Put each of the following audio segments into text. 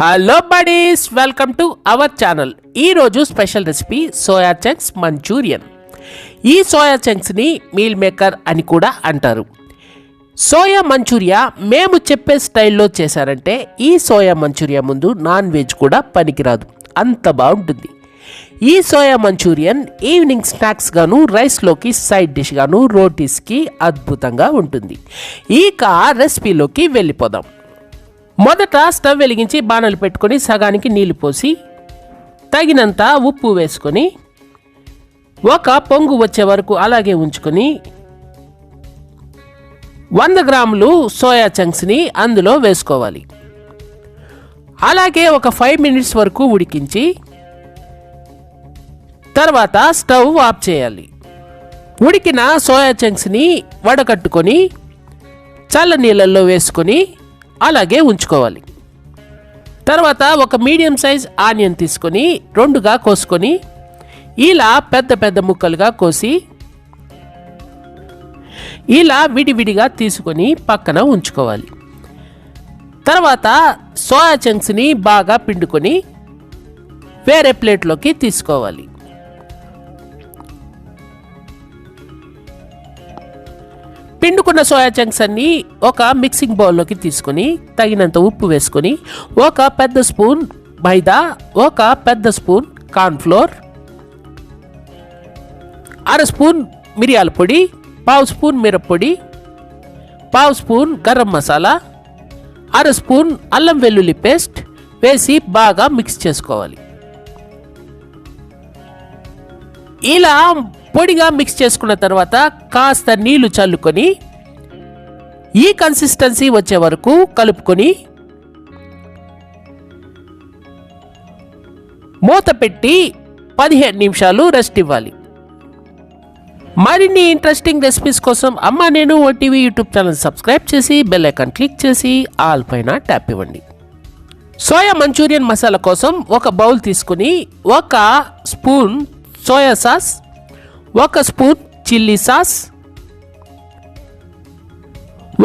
Hello buddies, welcome to our channel. ఈరోజు special recipe soya chunks Manchurian. ఈ soya చంక్స్ని meal maker అని కూడా అంటారు. సోయా మంచూరియా మేము చెప్పే స్టైల్లో చేశారంటే ఈ సోయా మంచూరియా ముందు నాన్ వెజ్ కూడా పనికిరాదు, అంత బాగుంటుంది. ఈ సోయా మంచూరియన్ ఈవినింగ్ స్నాక్స్ గాను, రైస్లోకి సైడ్ డిష్ గాను, రోటీస్కి అద్భుతంగా ఉంటుంది. ఇక రెసిపీలోకి వెళ్ళిపోదాం. మొదట స్టవ్ వెలిగించి బాణలు పెట్టుకొని సగానికి నీళ్లు పోసి తగినంత ఉప్పు వేసుకొని ఒక పొంగు వచ్చే వరకు అలాగే ఉంచుకొని 100 గ్రాములు సోయా చంక్స్ని అందులో వేసుకోవాలి. అలాగే ఒక 5 మినిట్స్ వరకు ఉడికించి తర్వాత స్టవ్ ఆఫ్ చేయాలి. ఉడికిన సోయా చంక్స్ని వడకట్టుకొని చల్ల నీళ్ళల్లో వేసుకొని అలాగే ఉంచుకోవాలి. తర్వాత ఒక మీడియం సైజ్ ఆనియన్ తీసుకొని 2గా కోసుకొని ఇలా పెద్ద పెద్ద ముక్కలుగా కోసి ఇలా విడివిడిగా తీసుకొని పక్కన ఉంచుకోవాలి. తర్వాత సోయా చంక్స్ని బాగా పిండుకొని వేరే ప్లేట్లోకి తీసుకోవాలి. పిండుకున్న సోయా చంక్స్ అన్ని ఒక మిక్సింగ్ బౌల్లోకి తీసుకొని తగినంత ఉప్పు వేసుకొని ఒక పెద్ద స్పూన్ మైదా, ఒక పెద్ద స్పూన్ కార్న్ఫ్లోర్, 1/2 స్పూన్ మిరియాల పొడి, 1/2 స్పూన్ మిరప్పొడి, 1/2 స్పూన్ గరం మసాలా, 1/2 స్పూన్ అల్లం వెల్లుల్లి పేస్ట్ వేసి బాగా మిక్స్ చేసుకోవాలి. ఇలా పొడిగా మిక్స్ చేసుకున్న తర్వాత కాస్త నీళ్లు చల్లుకొని ఈ కన్సిస్టెన్సీ వచ్చే వరకు కలుపుకొని మూత పెట్టి 15 నిమిషాలు రెస్ట్ ఇవ్వాలి. మరిన్ని ఇంట్రెస్టింగ్ రెసిపీస్ కోసం అమ్మ నేను ఓటీవీ యూట్యూబ్ ఛానల్ సబ్స్క్రైబ్ చేసి బెల్ ఐకాన్ క్లిక్ చేసి ఆల్ పైన ట్యాప్ ఇవ్వండి. సోయా మంచూరియన్ మసాలా కోసం ఒక బౌల్ తీసుకుని 1 spoon soya sauce, 1 spoon chilli sauce,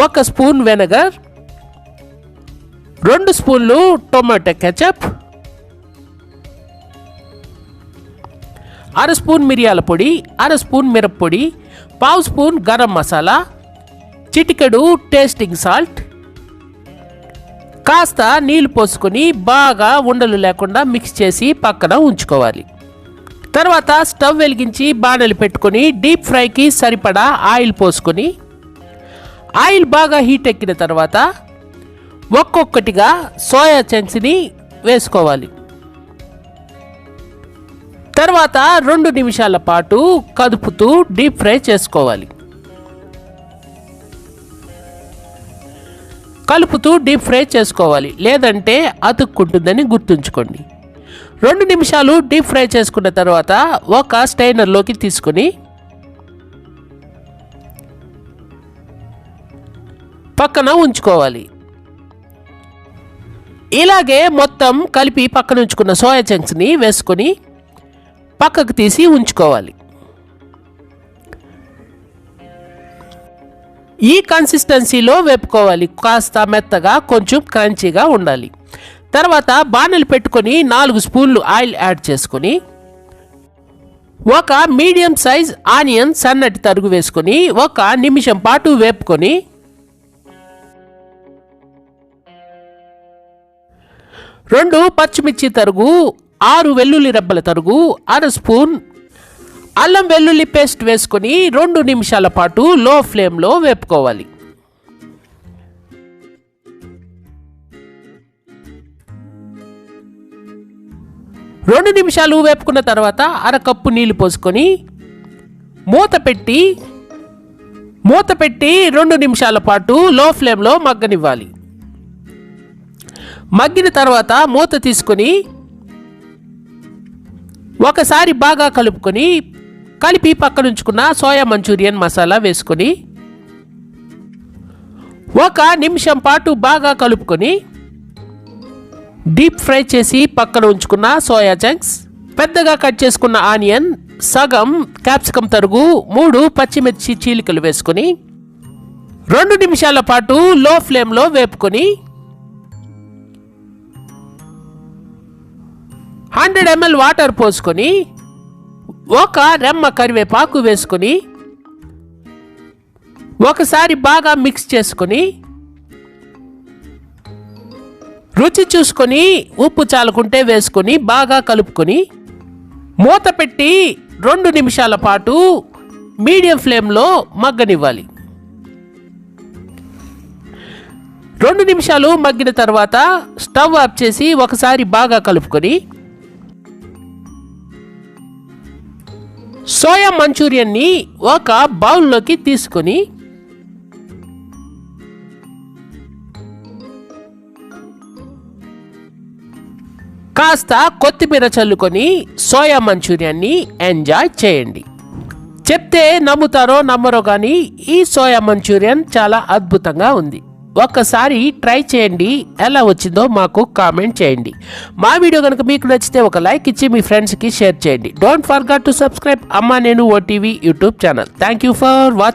1 spoon vinegar, 2 స్పూన్లు టొమాటో కెచప్, 1/2 స్పూన్ మిరియాల పొడి, 1/2 స్పూన్ మిరప్పొడి, 1/2 స్పూన్ గరం మసాలా, చిటికెడు టేస్టింగ్ సాల్ట్, కాస్త నీళ్లు పోసుకొని బాగా ఉండలు లేకుండా మిక్స్ చేసి పక్కన ఉంచుకోవాలి. తర్వాత స్టవ్ వెలిగించి బాణలు పెట్టుకొని డీప్ ఫ్రైకి సరిపడా ఆయిల్ పోసుకొని ఆయిల్ బాగా హీట్ ఎక్కిన తర్వాత ఒక్కొక్కటిగా సోయా చంక్స్ని వేసుకోవాలి. తర్వాత 2 నిమిషాల పాటు కదుపుతూ డీప్ ఫ్రై చేసుకోవాలి. కలుపుతూ డీప్ ఫ్రై చేసుకోవాలి, లేదంటే అతుక్కుంటుందని గుర్తుంచుకోండి. 2 నిమిషాలు డీప్ ఫ్రై చేసుకున్న తర్వాత ఒక స్టైనర్లోకి తీసుకొని పక్కన ఉంచుకోవాలి. ఇలాగే మొత్తం కలిపి పక్కన ఉంచుకున్న సోయా చంక్స్ని వేసుకొని పక్కకు తీసి ఉంచుకోవాలి. ఈ కన్సిస్టెన్సీలో వేపుకోవాలి. కాస్త మెత్తగా, కొంచెం క్రంచీగా ఉండాలి. తర్వాత బాణలు పెట్టుకొని 4 స్పూన్లు ఆయిల్ యాడ్ చేసుకొని ఒక మీడియం సైజ్ ఆనియన్ సన్నటి తరుగు వేసుకొని 1 నిమిషం పాటు వేపుకొని 2 పచ్చిమిర్చి తరుగు, 6 వెల్లుల్లి రెబ్బల తరుగు, 1/2 స్పూన్ అల్లం వెల్లుల్లి పేస్ట్ వేసుకొని 2 నిమిషాల పాటు లో ఫ్లేమ్లో వేపుకోవాలి. రెండు నిమిషాలు వేపుకున్న తర్వాత 1/2 కప్పు నీళ్లు పోసుకొని మూత పెట్టి 2 నిమిషాల పాటు లో ఫ్లేమ్లో మగ్గనివ్వాలి. మగ్గిన తర్వాత మూత తీసుకొని ఒకసారి బాగా కలిపి పక్కనుంచుకున్న సోయా మంచూరియన్ మసాలా వేసుకొని 1 నిమిషం పాటు బాగా కలుపుకొని డీప్ ఫ్రై చేసి పక్కన ఉంచుకున్న సోయా చంక్స్, పెద్దగా కట్ చేసుకున్న ఆనియన్, సగం క్యాప్సికమ్ తరుగు, 3 పచ్చిమిర్చి చీలికలు వేసుకొని 2 నిమిషాల పాటు లో ఫ్లేమ్లో వేపుకొని 100 ml వాటర్ పోసుకొని ఒక రెమ్మ కరివేపాకు వేసుకొని ఒకసారి బాగా మిక్స్ చేసుకొని రుచి చూసుకొని ఉప్పు చాలుకుంటే వేసుకొని బాగా కలుపుకొని మూత పెట్టి 2 నిమిషాల పాటు మీడియం ఫ్లేమ్లో మగ్గనివ్వాలి. 2 నిమిషాలు మగ్గిన తర్వాత స్టవ్ ఆఫ్ చేసి ఒకసారి బాగా కలుపుకొని సోయా మంచూరియన్ని ఒక బౌల్లోకి తీసుకొని కాస్త కొత్తిమీర చల్లుకొని సోయా మంచూరియన్ని ఎంజాయ్ చేయండి. చెప్తే నమ్ముతారో నమ్మరో కానీ ఈ సోయా మంచూరియన్ చాలా అద్భుతంగా ఉంది. ఒక్కసారి ట్రై చేయండి, ఎలా వచ్చిందో మాకు కామెంట్ చేయండి. మా వీడియో కనుక మీకు నచ్చితే ఒక లైక్ ఇచ్చి మీ ఫ్రెండ్స్కి షేర్ చేయండి. డోంట్ ఫర్గెట్ టు సబ్స్క్రైబ్ అమ్మా నేను OTV YouTube channel. Thank you for watching.